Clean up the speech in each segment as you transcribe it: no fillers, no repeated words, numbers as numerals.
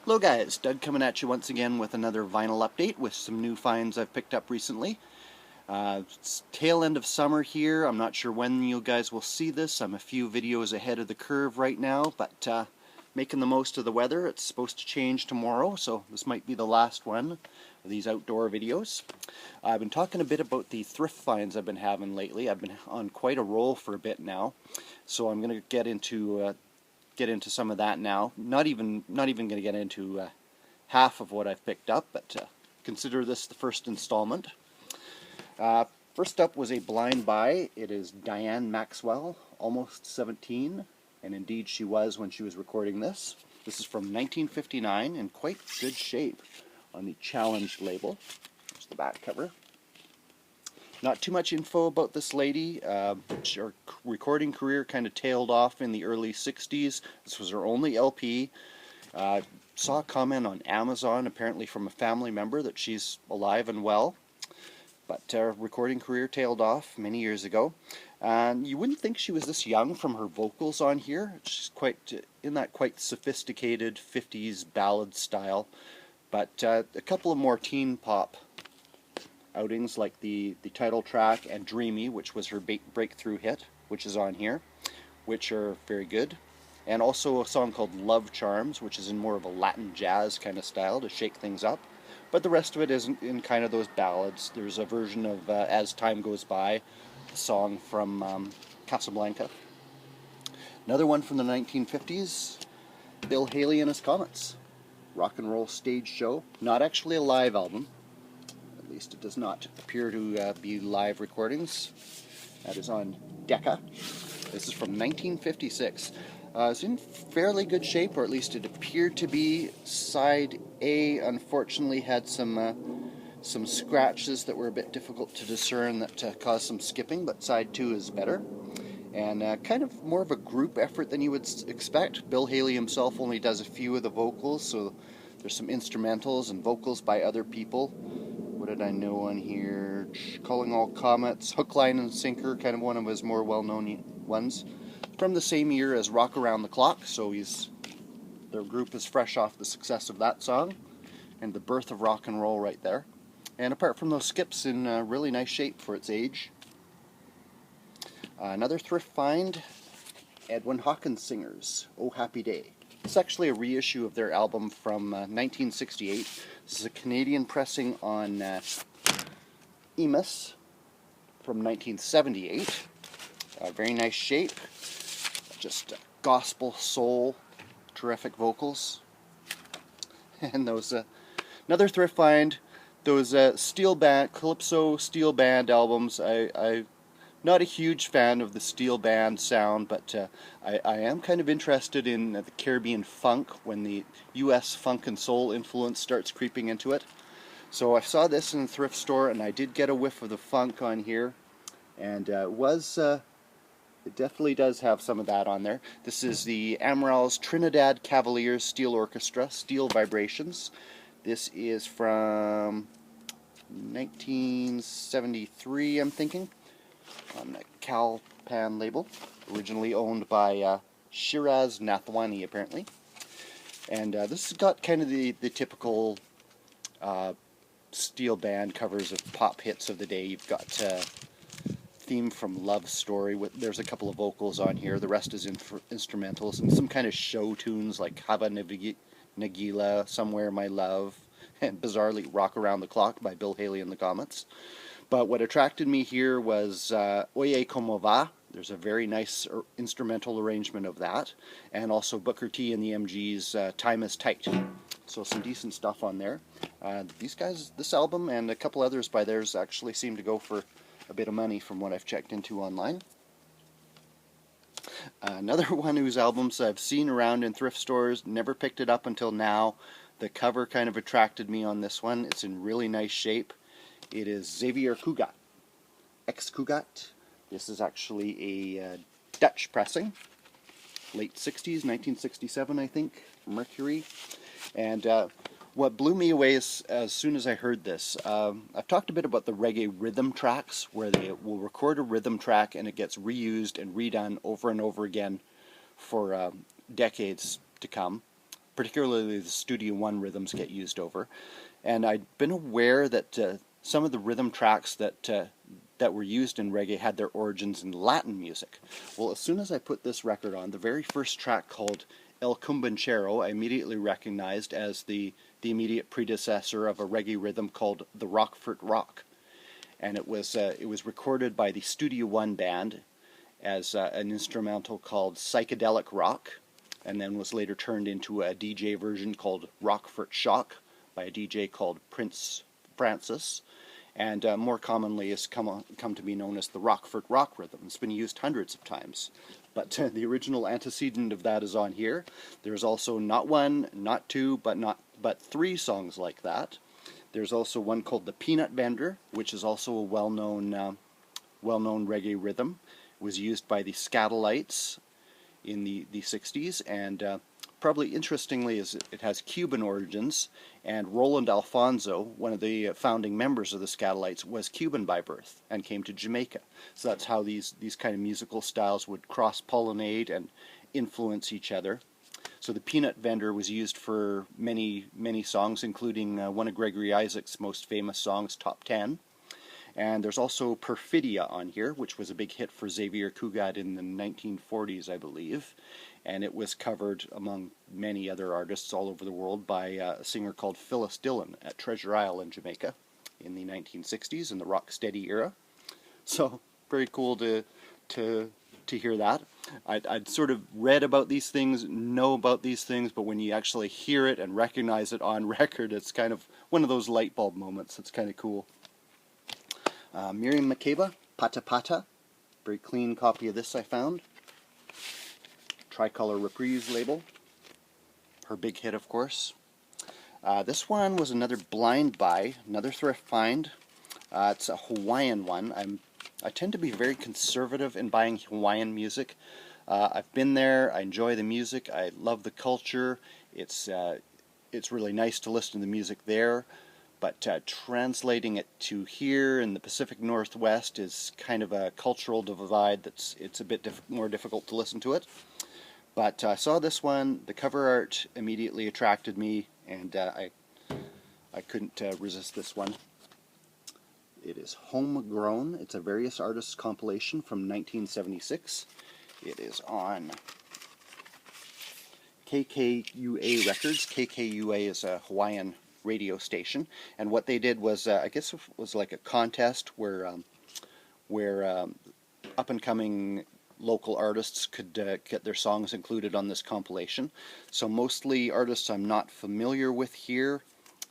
Hello guys, Doug coming at you once again with another vinyl update with some new finds I've picked up recently. It's tail end of summer here. I'm not sure when you guys will see this. I'm a few videos ahead of the curve right now, but making the most of the weather. It's supposed to change tomorrow, so this might be the last one of these outdoor videos. I've been talking a bit about the thrift finds I've been having lately. I've been on quite a roll for a bit now, so I'm going to get into some of that now. Not even going to get into half of what I've picked up, but consider this the first installment. First up was a blind buy. It is Diane Maxwell, almost 17, and indeed she was when she was recording this. This is from 1959 in quite good shape on the Challenged label. There's the back cover. Not too much info about this lady. Her recording career kind of tailed off in the early 60s. This was her only LP. Saw a comment on Amazon, apparently from a family member, that she's alive and well. But her recording career tailed off many years ago. And you wouldn't think she was this young from her vocals on here. She's quite in that quite sophisticated 50s ballad style. But a couple of more teen pop outings like the title track and Dreamy, which was her breakthrough hit, which is on here, which are very good. And also a song called Love Charms, which is in more of a Latin jazz kind of style to shake things up. But the rest of it isn't in kind of those ballads. There's a version of As Time Goes By, a song from Casablanca. Another one from the 1950s, Bill Haley and his Comets. Rock and roll stage show. Not actually a live album. At least it does not appear to be live recordings. That is on Decca. This is from 1956. It's in fairly good shape, or at least it appeared to be. Side A, unfortunately, had some scratches that were a bit difficult to discern that caused some skipping, but side 2 is better. And kind of more of a group effort than you would expect. Bill Haley himself only does a few of the vocals, so there's some instrumentals and vocals by other people. What did I know on here? Calling All Comets, Hook, Line, and Sinker, kind of one of his more well-known ones. From the same year as Rock Around the Clock, so their group is fresh off the success of that song, and the birth of rock and roll right there. And apart from those skips, in really nice shape for its age. Another thrift find, Edwin Hawkins Singers, Oh Happy Day. It's actually a reissue of their album from 1968. This is a Canadian pressing on EMIS from 1978. Very nice shape. Just gospel, soul, terrific vocals. And those, another thrift find, those steel band, Calypso steel band albums. I'm not a huge fan of the steel band sound, but I am kind of interested in the Caribbean funk when the US funk and soul influence starts creeping into it. So I saw this in the thrift store, and I did get a whiff of the funk on here, and it definitely does have some of that on there. This is the Amaral's Trinidad Cavaliers Steel Orchestra, Steel Vibrations. This is from 1973, I'm thinking, on the Calpan label, originally owned by Shiraz Nathwani, apparently. And this has got kind of the typical steel band covers of pop hits of the day. You've got theme from Love Story. There's a couple of vocals on here. The rest is instrumentals and some kind of show tunes like Hava Nagila, Somewhere My Love, and bizarrely Rock Around the Clock by Bill Haley and the Comets. But what attracted me here was Oye Como Va. There's a very nice instrumental arrangement of that, and also Booker T and the MG's Time Is Tight. So some decent stuff on there. These guys, this album and a couple others by theirs actually seem to go for a bit of money from what I've checked into online. Another one whose albums I've seen around in thrift stores, never picked it up until now. The cover kind of attracted me on this one. It's in really nice shape. It is Xavier Cugat, Cugat. This is actually a Dutch pressing, late 60s, 1967 I think, Mercury. And what blew me away is, as soon as I heard this, I've talked a bit about the reggae rhythm tracks, where they will record a rhythm track and it gets reused and redone over and over again for decades to come. particularly the Studio One rhythms get used over. And I'd been aware that some of the rhythm tracks that were used in reggae had their origins in Latin music. Well, as soon as I put this record on, the very first track, called El Cumbanchero, I immediately recognized as the immediate predecessor of a reggae rhythm called the Rockfort Rock. And it was recorded by the Studio One band as an instrumental called Psychedelic Rock, and then was later turned into a DJ version called Rockfort Shock by a DJ called Prince Francis, and more commonly has come to be known as the Rockfort Rock rhythm. It's been used hundreds of times, but the original antecedent of that is on here. There's also not one, not two, but three songs like that. There's also one called the Peanut Vendor, which is also a well-known reggae rhythm. It was used by the Skatalites in the 60s, and probably interestingly is it has Cuban origins, and Roland Alfonso, one of the founding members of the Skatalites, was Cuban by birth and came to Jamaica. So that's how these kind of musical styles would cross-pollinate and influence each other. So the Peanut Vendor was used for many songs, including one of Gregory Isaac's most famous songs, Top 10. And there's also Perfidia on here, which was a big hit for Xavier Cugat in the 1940s, I believe. And it was covered, among many other artists all over the world, by a singer called Phyllis Dillon at Treasure Isle in Jamaica in the 1960s, in the rocksteady era. So, very cool to hear that. I'd sort of read about these things, know about these things, but when you actually hear it and recognize it on record, it's kind of one of those light bulb moments. It's kind of cool. Miriam Makeba, Pata Pata. Very clean copy of this I found. Tricolor Reprise label. Her big hit, of course. This one was another blind buy, another thrift find. It's a Hawaiian one. I tend to be very conservative in buying Hawaiian music. I've been there. I enjoy the music. I love the culture. It's really nice to listen to the music there. But translating it to here in the Pacific Northwest is kind of a cultural divide it's a bit more difficult to listen to it. But I saw this one, the cover art immediately attracted me, and I couldn't resist this one. It is Homegrown. It's a various artists compilation from 1976. It is on KKUA Records. KKUA is a Hawaiian radio station, and what they did was, I guess it was like a contest where up-and-coming local artists could get their songs included on this compilation. So mostly artists I'm not familiar with here.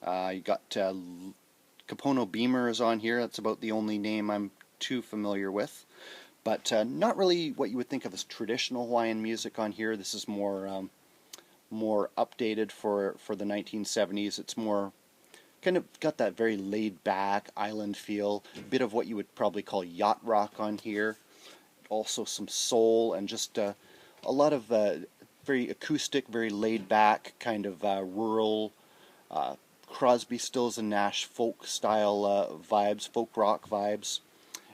You got Kapono Beamer is on here. That's about the only name I'm too familiar with. But not really what you would think of as traditional Hawaiian music on here. This is more updated for the 1970s. It's more kind of got that very laid back island feel, a bit of what you would probably call yacht rock on here, also some soul, and just a lot of very acoustic, very laid back kind of rural Crosby, Stills and Nash folk style vibes, folk rock vibes.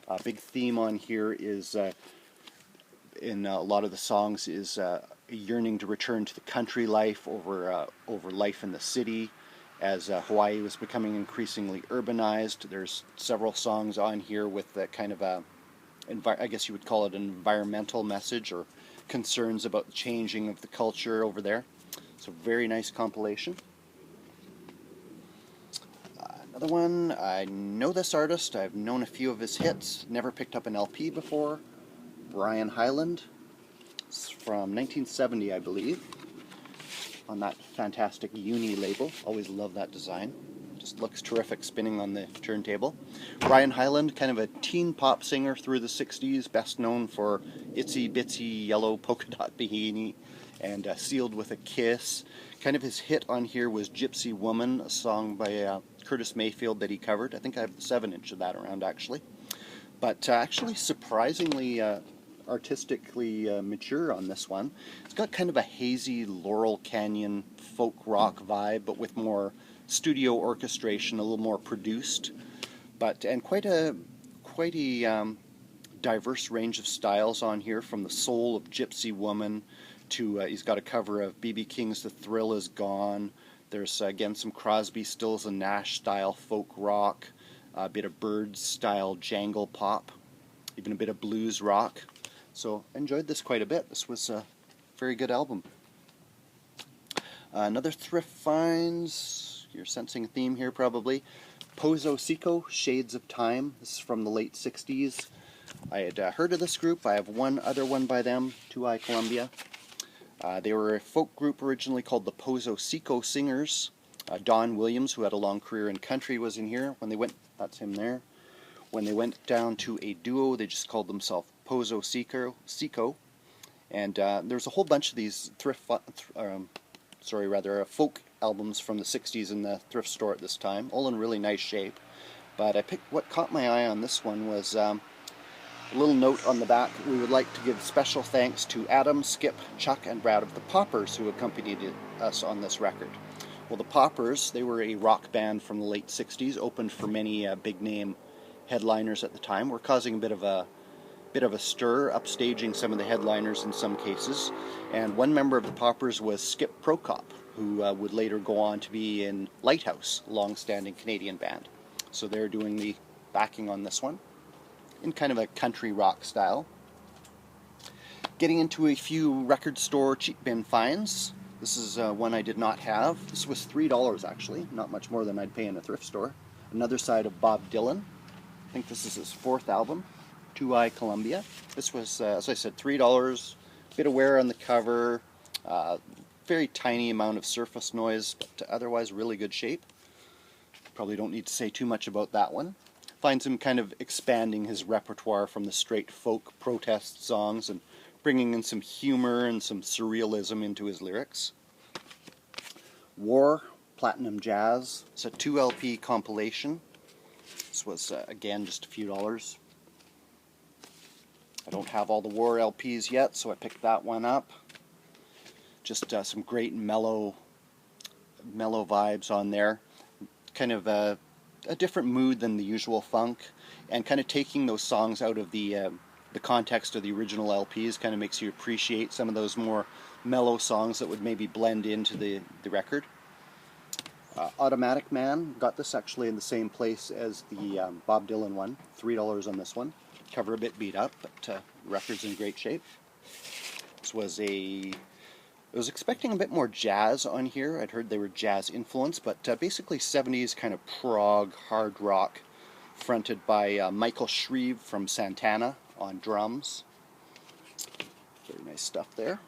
A big theme on here is in a lot of the songs is yearning to return to the country life over life in the city, as Hawaii was becoming increasingly urbanized. There's several songs on here with that kind of I guess you would call it an environmental message, or concerns about the changing of the culture over there. So very nice compilation. Another one, I know this artist, I've known a few of his hits, never picked up an LP before. Brian Hyland. It's from 1970, I believe, on that fantastic Uni label. Always love that design. Just looks terrific spinning on the turntable. Brian Hyland, kind of a teen pop singer through the 60s, best known for Itsy Bitsy Yellow Polka Dot Bikini and Sealed with a Kiss. Kind of his hit on here was Gypsy Woman, a song by Curtis Mayfield that he covered. I think I have the 7-inch of that around, actually. But actually surprisingly artistically mature on this one. It's got kind of a hazy Laurel Canyon folk rock vibe, but with more studio orchestration, a little more produced, and quite a diverse range of styles on here, from the soul of Gypsy Woman to, he's got a cover of B.B. King's The Thrill Is Gone. There's again some Crosby, Stills and Nash style folk rock, a bit of Byrds style jangle pop, even a bit of blues rock. So I enjoyed this quite a bit. This was a very good album. Another thrift finds, you're sensing a theme here probably. Pozo Seco, Shades of Time. This is from the late 60s. I had heard of this group. I have one other one by them, 2i Columbia. They were a folk group originally called the Pozo Seco Singers. Don Williams, who had a long career in country, was in here. When they went, that's him there. When they went down to a duo, they just called themselves Pozo Seco. And there's a whole bunch of these folk albums from the 60s in the thrift store at this time, all in really nice shape. But I picked, what caught my eye on this one was a little note on the back. We would like to give special thanks to Adam, Skip, Chuck, and Brad of the Poppers who accompanied us on this record. Well, the Poppers, they were a rock band from the late 60s, opened for many big-name headliners at the time, were causing a bit of a stir, upstaging some of the headliners in some cases. And one member of the Poppers was Skip Prokop, who would later go on to be in Lighthouse, a long-standing Canadian band. So they're doing the backing on this one, in kind of a country rock style. Getting into a few record store cheap bin finds. This is one I did not have. This was $3 actually, not much more than I'd pay in a thrift store. Another side of Bob Dylan. I think this is his 4th album, 2i Columbia. This was, as I said, $3. Bit of wear on the cover, very tiny amount of surface noise, but otherwise really good shape. Probably don't need to say too much about that one. Finds him kind of expanding his repertoire from the straight folk protest songs and bringing in some humor and some surrealism into his lyrics. War, Platinum Jazz. It's a 2 LP compilation. This was, again, just a few dollars. I don't have all the War LPs yet, so I picked that one up. Just some great mellow vibes on there. Kind of a different mood than the usual funk, and kind of taking those songs out of the context of the original LPs kind of makes you appreciate some of those more mellow songs that would maybe blend into the record. Automatic Man, got this actually in the same place as the Bob Dylan one, $3 on this one. Cover a bit beat up, but the record's in great shape. This was I was expecting a bit more jazz on here. I'd heard they were jazz influenced, but basically 70s kind of prog hard rock, fronted by Michael Shreve from Santana on drums. Very nice stuff there.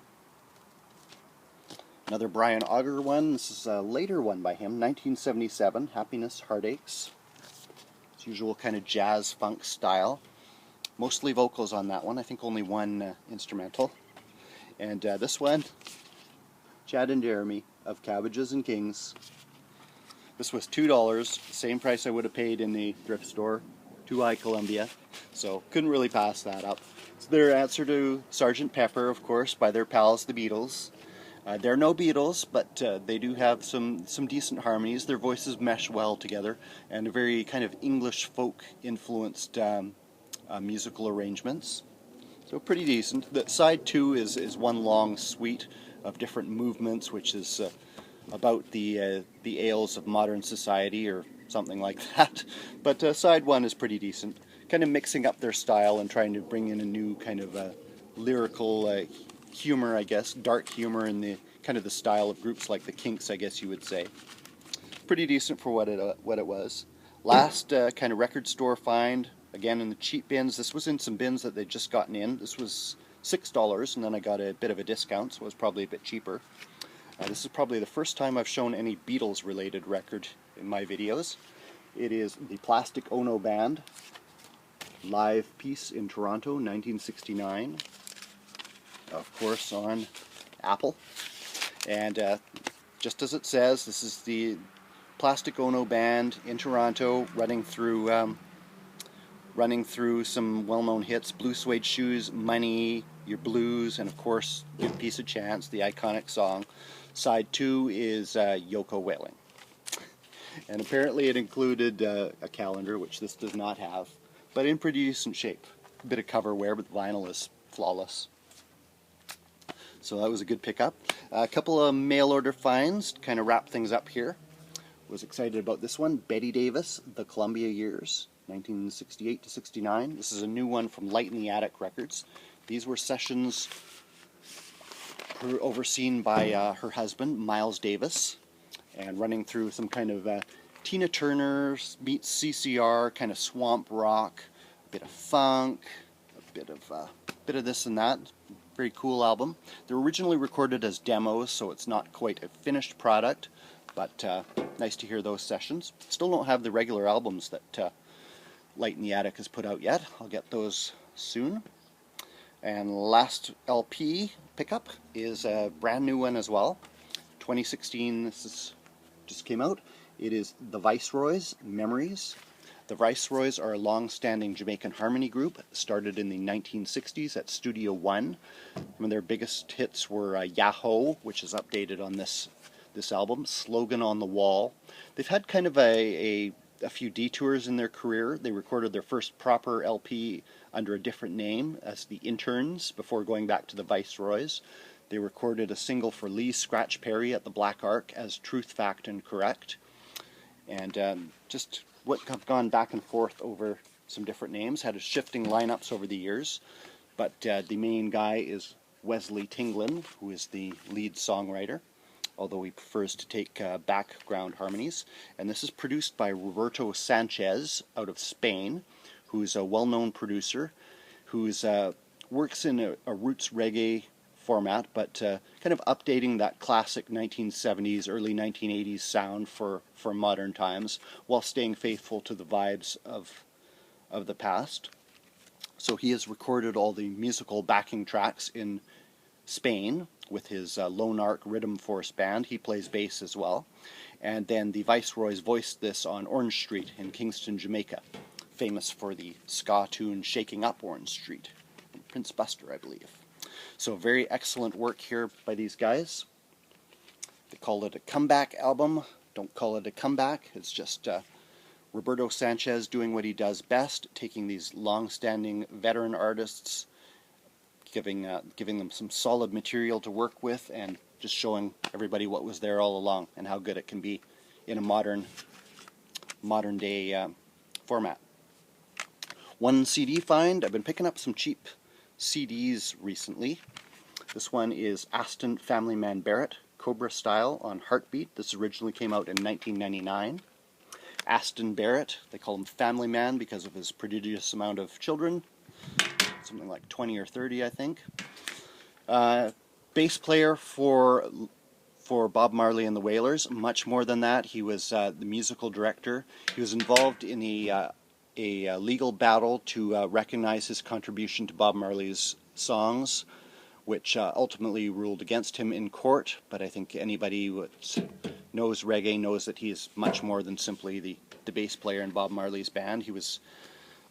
Another Brian Auger one. This is a later one by him, 1977, Happiness, Heartaches. It's usual kind of jazz funk style. Mostly vocals on that one. I think only one instrumental. And this one, Chad and Jeremy of Cabbages Kings. This was $2, same price I would have paid in the thrift store, 2i Columbia. So couldn't really pass that up. It's their answer to Sgt. Pepper, of course, by their pals, the Beatles. They're no Beatles, but they do have some decent harmonies. Their voices mesh well together, and a very kind of English folk influenced musical arrangements. So pretty decent. The side 2 is one long suite of different movements, which is about the ails of modern society or something like that. But side 1 is pretty decent, kind of mixing up their style and trying to bring in a new kind of lyrical humor, I guess, dark humor in the kind of the style of groups like the Kinks, I guess you would say. Pretty decent for what it was. Last kind of record store find, again in the cheap bins. This was in some bins that they'd just gotten in. This was $6, and then I got a bit of a discount, so it was probably a bit cheaper. This is probably the first time I've shown any Beatles-related record in my videos. It is the Plastic Ono Band, live piece in Toronto, 1969. Of course, on Apple. And just as it says, this is the Plastic Ono Band in Toronto, running through some well-known hits: Blue Suede Shoes, Money, Your Blues, and of course, Good Piece of Chance, the iconic song. Side 2 is Yoko Wailing. And apparently it included a calendar, which this does not have, but in pretty decent shape. A bit of cover wear, but the vinyl is flawless. So that was a good pickup. A couple of mail order finds to kind of wrap things up here. Was excited about this one. Betty Davis, The Columbia Years, 1968 to 69. This is a new one from Light in the Attic Records. These were sessions overseen by her husband, Miles Davis, and running through some kind of Tina Turner meets CCR, kind of swamp rock, a bit of funk, a bit of this and that. Very cool album. They were originally recorded as demos, so it's not quite a finished product, but nice to hear those sessions. Still don't have the regular albums that Light in the Attic has put out yet. I'll get those soon. And last LP pickup is a brand new one as well. 2016, just came out. It is The Viceroys, Memories. The Viceroys are a long-standing Jamaican harmony group, started in the 1960s at Studio One. One of their biggest hits were Yahoo, which is updated on this album, Slogan on the Wall. They've had kind of a few detours in their career. They recorded their first proper LP under a different name as the Interns before going back to the Viceroys. They recorded a single for Lee Scratch Perry at the Black Ark as Truth, Fact, and Correct. And just what have gone back and forth over some different names, had a shifting lineups over the years. But the main guy is Wesley Tinglin, who is the lead songwriter, although he prefers to take background harmonies. And this is produced by Roberto Sanchez out of Spain, who's a well-known producer, who's works in a roots reggae format, but kind of updating that classic 1970s, early 1980s sound for modern times, while staying faithful to the vibes of the past. So he has recorded all the musical backing tracks in Spain with his Lone Arc Rhythm Force band. He plays bass as well. And then the Viceroys voiced this on Orange Street in Kingston, Jamaica, famous for the ska tune Shaking Up Orange Street, from Prince Buster, I believe. So very excellent work here by these guys. They call it a comeback album. Don't call it a comeback. It's just Roberto Sanchez doing what he does best, taking these long-standing veteran artists, giving them some solid material to work with, and just showing everybody what was there all along and how good it can be in a modern day format. One CD find. I've been picking up some cheap CDs recently. This one is Aston Family Man Barrett, Cobra Style on Heartbeat. This originally came out in 1999. Aston Barrett, they call him Family Man because of his prodigious amount of children. Something like 20 or 30, I think. Bass player for Bob Marley and the Wailers. Much more than that, he was the musical director. He was involved in a legal battle to recognize his contribution to Bob Marley's songs, which ultimately ruled against him in court. But I think anybody who knows reggae knows that he is much more than simply the bass player in Bob Marley's band. He was,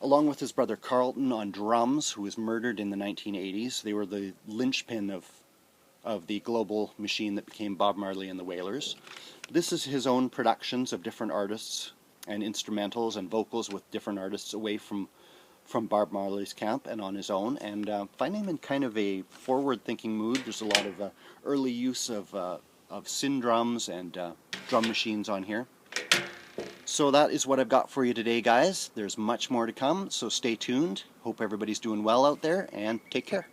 along with his brother Carlton on drums, who was murdered in the 1980s. They were the linchpin of the global machine that became Bob Marley and the Wailers. This is his own productions of different artists and instrumentals and vocals with different artists away from Bob Marley's camp and on his own, and finding him in kind of a forward-thinking mood. There's a lot of early use of syn drums and drum machines on here. So that is what I've got for you today, guys. There's much more to come, so stay tuned. Hope everybody's doing well out there, and take care.